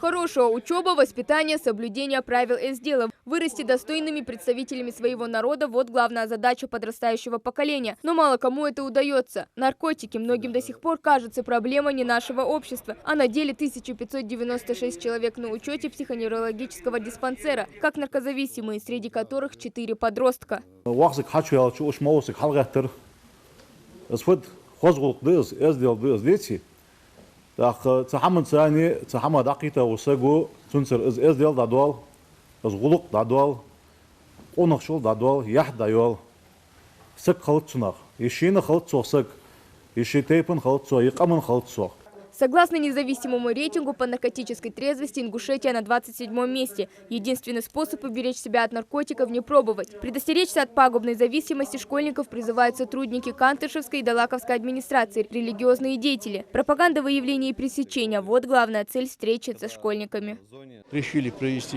Хорошая учеба, воспитание, соблюдение правил и дела. Вырасти достойными представителями своего народа – вот главная задача подрастающего поколения. Но мало кому это удается. Наркотики многим до сих пор кажутся проблемой не нашего общества. А на деле 1596 человек на учете психоневрологического диспансера, как наркозависимые, среди которых 4 подростка. Так, цахаман цани, цахама дакита усагу, цунцер из дел дадуал, из гулук дадуал, онахшул дадуал, ях даюал, сык халцунах, ишина халцосык, иши тейпан халцо, икаман халцо. Согласно независимому рейтингу по наркотической трезвости, Ингушетия на 27-м месте. Единственный способ уберечь себя от наркотиков – не пробовать. Предостеречься от пагубной зависимости школьников призывают сотрудники Кантышевской и Далаковской администрации, религиозные деятели. Пропаганда выявления и пресечения – вот главная цель встречи со школьниками. Решили провести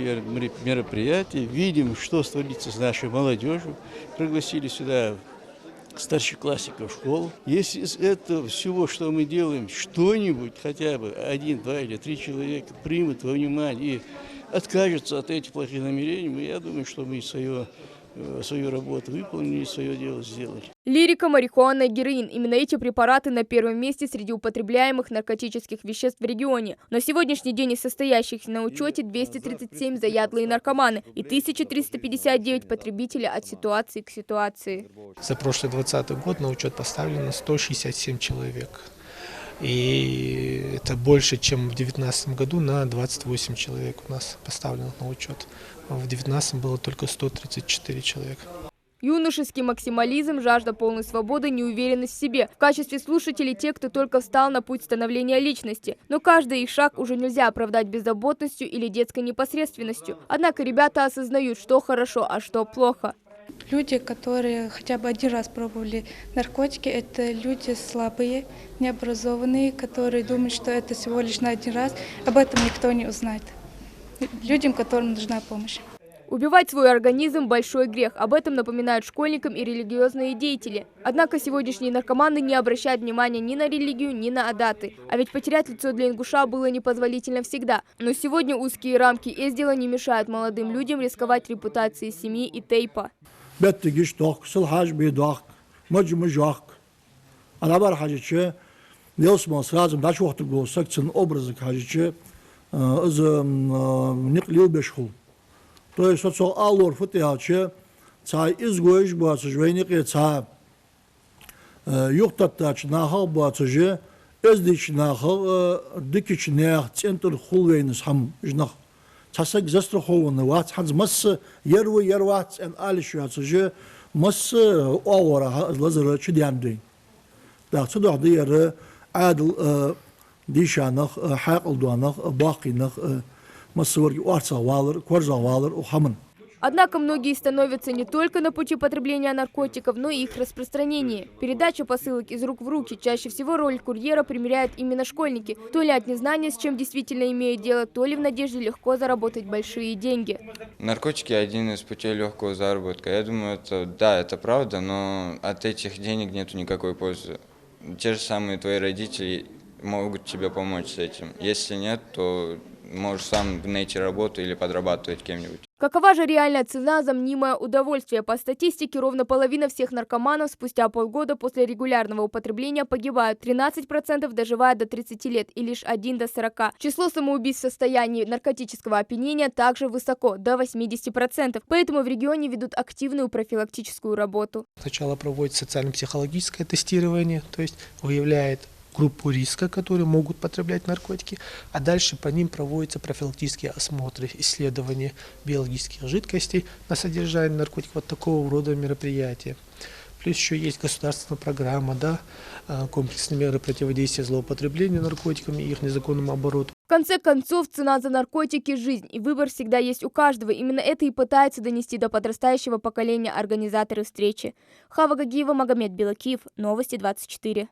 мероприятие, видим, что творится с нашей молодежью. Пригласили сюда старшеклассников в школу. Если из этого всего, что мы делаем, что-нибудь, хотя бы 1, 2 или 3 человека примут во внимание и откажутся от этих плохих намерений, я думаю, что мы свою работу выполнили, свое дело сделали. Лирика, марихуана и героин. Именно эти препараты на первом месте среди употребляемых наркотических веществ в регионе. На сегодняшний день из состоящихся на учете 237 заядлые наркоманы и 1359 потребителей от ситуации к ситуации. За прошлый 2020 год на учет поставлено 167 человек. И это больше, чем в 2019 году, на 28 человек у нас поставлено на учет. В 2019 было только 134 человека. Юношеский максимализм, жажда полной свободы, неуверенность в себе. В качестве слушателей те, кто только встал на путь становления личности. Но каждый их шаг уже нельзя оправдать беззаботностью или детской непосредственностью. Однако ребята осознают, что хорошо, а что плохо. Люди, которые хотя бы 1 раз пробовали наркотики, это люди слабые, необразованные, которые думают, что это всего лишь на 1 раз. Об этом никто не узнает. Людям, которым нужна помощь. Убивать свой организм – большой грех. Об этом напоминают школьникам и религиозные деятели. Однако сегодняшние наркоманы не обращают внимания ни на религию, ни на адаты. А ведь потерять лицо для ингуша было непозволительно всегда. Но сегодня узкие рамки эздела не мешают молодым людям рисковать репутацией семьи и тейпа. То есть, что аллор футиаче, цай изгоиш бацужвейники, цай юхтатач нахал бацуже, эздич нахал, дикич нех, центр хулвейнис хам жнах. Цасак застрахованный ват, ханз масса ерват, эн алишуацуже, масса овара лазара чудямдей. Так, сюда дыяры адл дишанах, хайкалдуанах, бакинах, Однако многие становятся не только на пути потребления наркотиков, но и их распространения. Передача посылок из рук в руки. Чаще всего роль курьера примеряют именно школьники. То ли от незнания, с чем действительно имеют дело, то ли в надежде легко заработать большие деньги. Наркотики – один из путей легкого заработка. Я думаю, это правда, но от этих денег нету никакой пользы. Те же самые твои родители могут тебе помочь с этим. Если нет, то можешь сам найти работу или подрабатывать кем-нибудь. Какова же реальная цена за мнимое удовольствие? По статистике, ровно половина всех наркоманов спустя полгода после регулярного употребления погибают. 13% доживают до 30 лет и лишь 1 до 40. Число самоубийств в состоянии наркотического опьянения также высоко, до 80%. Поэтому в регионе ведут активную профилактическую работу. Сначала проводится социально-психологическое тестирование, то есть выявляет группу риска, которые могут потреблять наркотики, а дальше по ним проводятся профилактические осмотры, исследования биологических жидкостей на содержание наркотиков, вот такого рода мероприятия. Плюс еще есть государственная программа, комплексные меры противодействия злоупотреблению наркотиками и их незаконному обороту. В конце концов, цена за наркотики – жизнь, и выбор всегда есть у каждого. Именно это и пытаются донести до подрастающего поколения организаторы встречи. Хава Гагиева, Магомед Белакиев, Новости 24.